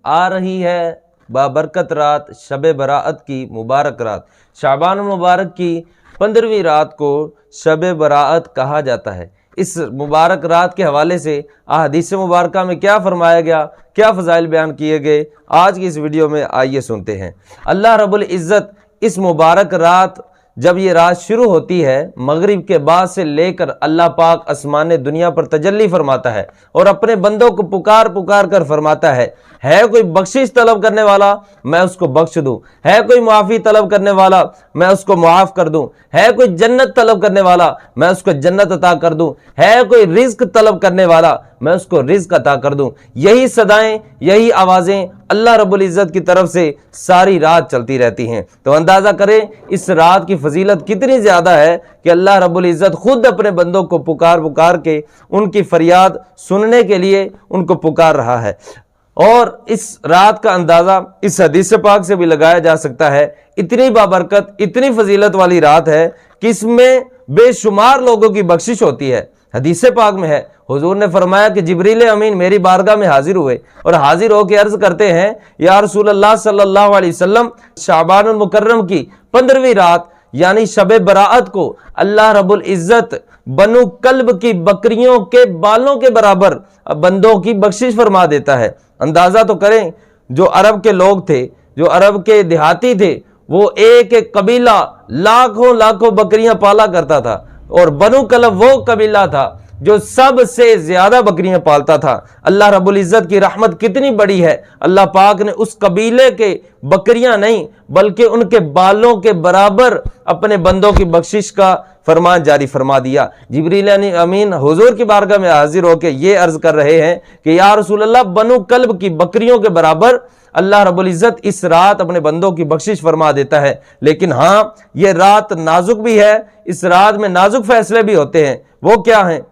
आ रही है बाबरकत रात शब बराअत की मुबारक रात। शाबान मुबारक की 15वीं रात को शब बराअत कहा जाता है। इस मुबारक रात के हवाले से हदीस मुबारक में क्या फरमाया गया, क्या फ़ज़ाइल बयान किए गए, आज की इस वीडियो में आइए सुनते हैं। अल्लाह रब्बुल इज़्ज़त इस मुबारक रात, जब ये रात शुरू होती है, मगरिब के बाद से लेकर अल्लाह पाक आसमान दुनिया पर तजल्ली फरमाता है और अपने बंदों को पुकार पुकार कर फरमाता है कोई बख्शिश तलब करने वाला मैं उसको बख्श दूं, है कोई मुआफ़ी तलब करने वाला मैं उसको मुआफ़ कर दूं, है कोई जन्नत तलब करने वाला मैं उसको जन्नत अता कर दूं, है कोई रिज़्क तलब करने वाला मैं उसको रिज़्क अता कर दूं। यही सदाएं, यही आवाज़ें अल्लाह रब्बुल इज़्ज़त की तरफ से सारी रात चलती रहती हैं। तो अंदाज़ा करें इस रात की फजीलत कितनी ज़्यादा है कि अल्लाह रब्बुल इज़्ज़त खुद अपने बंदों को पुकार पुकार के उनकी फरियाद सुनने के लिए उनको पुकार रहा है। और इस रात का अंदाज़ा इस हदीस पाक से भी लगाया जा सकता है। इतनी बाबरकत, इतनी फजीलत वाली रात है कि इसमें बेशुमार लोगों की बख्शिश होती है। हदीस पाक में है, हुजूर ने फरमाया कि जिब्रील अमीन मेरी बारगाह में हाजिर हुए और हाजिर होकर अर्ज करते हैं, या रसूल अल्लाह सल्लल्लाहु अलैहि वसल्लम, शाबानुल मुकर्रम की 15वीं रात यानी शब बराअत को अल्लाह रब्बुल इज़्ज़त बनु कल्ब की बकरियों के बालों के बराबर बंदों की बख्शिश फरमा देता है। अंदाज़ा तो करें, जो अरब के लोग थे, जो अरब के देहाती थे, वो एक एक कबीला लाखों लाखों बकरियां पाला करता था और बनु कल्ब वो कबीला था जो सबसे ज्यादा बकरियां पालता था। अल्लाह रब्बुल इज़्ज़त की रहमत कितनी बड़ी है, अल्लाह पाक ने उस कबीले के बकरियां नहीं बल्कि उनके बालों के बराबर अपने बंदों की बख्शिश का फरमान जारी फरमा दिया। जिब्रील अमीन हुजूर की बारगाह में हाजिर होकर ये अर्ज कर रहे हैं कि या रसूल अल्लाह, बनु कल्ब की बकरियों के बराबर अल्लाह रब्बुल इज़्ज़त इस रात अपने बंदों की बख्शिश फरमा देता है। लेकिन हाँ, ये रात नाजुक भी है, इस रात में नाजुक फैसले भी होते हैं। वो क्या हैं?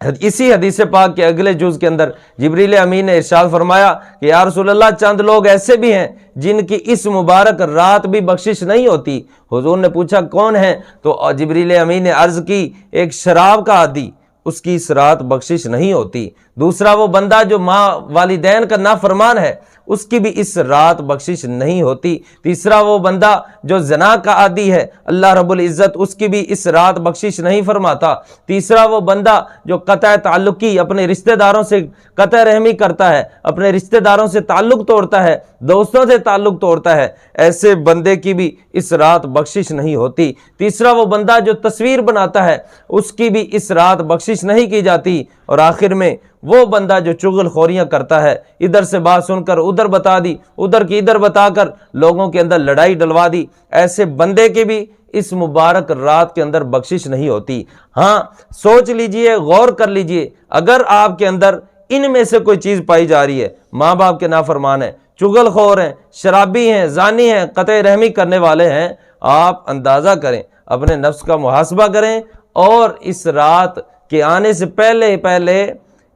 इसी हदीस पाक के अगले जुज के अंदर जिब्रील अमीन ने इरशाद फरमाया कि या रसूल अल्लाह, चंद लोग ऐसे भी हैं जिनकी इस मुबारक रात भी बख्शिश नहीं होती। हुजूर ने पूछा कौन है? तो जिब्रील अमीन ने अर्ज की, एक शराब का आदी, उसकी इस रात बख्शिश नहीं होती। दूसरा वो बंदा जो माँ वालिदैन का नाफरमान है, उसकी भी इस रात बख्शिश नहीं होती। तीसरा वो बंदा जो ज़ना का आदी है, अल्लाह रब्बुल इज़्ज़त उसकी भी इस रात बख्शिश नहीं फरमाता। तीसरा वो बंदा जो क़तअ ताल्लुकी, अपने रिश्तेदारों से क़तअ रहमी करता है, अपने रिश्तेदारों से ताल्लुक़ तोड़ता है, दोस्तों से ताल्लुक़ तोड़ता है, ऐसे बंदे की भी इस रात बख्शिश नहीं होती। तीसरा वो बंदा जो तस्वीर बनाता है, उसकी भी इस रात बख्शिश नहीं की जाती। और आखिर में वो बंदा जो चुगलखोरियां करता है, इधर से बात सुनकर उधर बता दी, उधर की इधर बताकर लोगों के अंदर लड़ाई डलवा दी, ऐसे बंदे की भी इस मुबारक रात के अंदर बख्शिश नहीं होती। हाँ, सोच लीजिए, गौर कर लीजिए, अगर आपके अंदर इनमें से कोई चीज़ पाई जा रही है, माँ बाप के नाफरमान हैं, चुगलखोर हैं, शराबी हैं, जानी हैं, क़तअ रहमी करने वाले हैं, आप अंदाज़ा करें, अपने नफ्स का मुहासबा करें और इस रात के आने से पहले पहले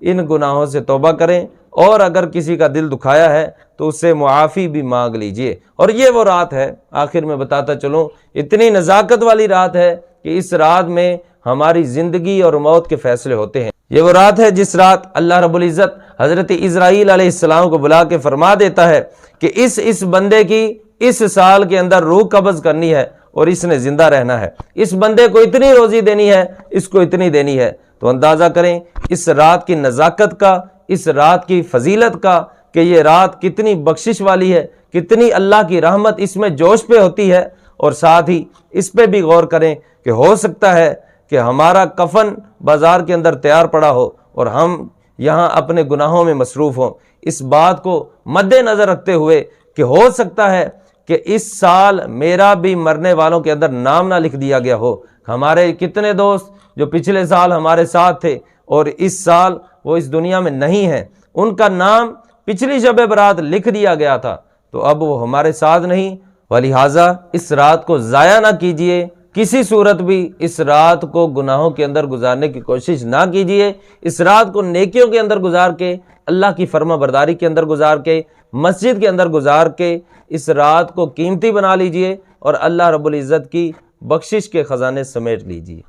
इन गुनाहों से तौबा करें। और अगर किसी का दिल दुखाया है तो उससे मुआफ़ी भी मांग लीजिए। और ये वो रात है, आखिर में बताता चलूँ, इतनी नज़ाकत वाली रात है कि इस रात में हमारी ज़िंदगी और मौत के फैसले होते हैं। ये वो रात है जिस रात अल्लाह रब्बुल इज़्ज़त हज़रत इज़राइल अलैहिस्सलाम को बुला के फरमा देता है कि इस बंदे की इस साल के अंदर रूह कब्ज़ करनी है और इसने ज़िंदा रहना है, इस बंदे को इतनी रोज़ी देनी है, इसको इतनी देनी है। तो अंदाज़ा करें इस रात की नज़ाकत का, इस रात की फजीलत का, कि ये रात कितनी बख्शिश वाली है, कितनी अल्लाह की रहमत इसमें जोश पे होती है। और साथ ही इस पे भी गौर करें कि हो सकता है कि हमारा कफन बाज़ार के अंदर तैयार पड़ा हो और हम यहाँ अपने गुनाहों में मसरूफ़ हों। इस बात को मद्देनज़र रखते हुए कि हो सकता है कि इस साल मेरा भी मरने वालों के अंदर नाम ना लिख दिया गया हो। हमारे कितने दोस्त जो पिछले साल हमारे साथ थे और इस साल वो इस दुनिया में नहीं हैं, उनका नाम पिछली शब बरात लिख दिया गया था, तो अब वो हमारे साथ नहीं। वलिहाजा इस रात को ज़ाया ना कीजिए, किसी सूरत भी इस रात को गुनाहों के अंदर गुजारने की कोशिश ना कीजिए। इस रात को नेकियों के अंदर गुजार के, अल्लाह की फर्मा बरदारी के अंदर गुजार के, मस्जिद के अंदर गुजार के इस रात को कीमती बना लीजिए और अल्लाह रब्बुल इज़्ज़त की बख्शिश के ख़जाने समेट लीजिए।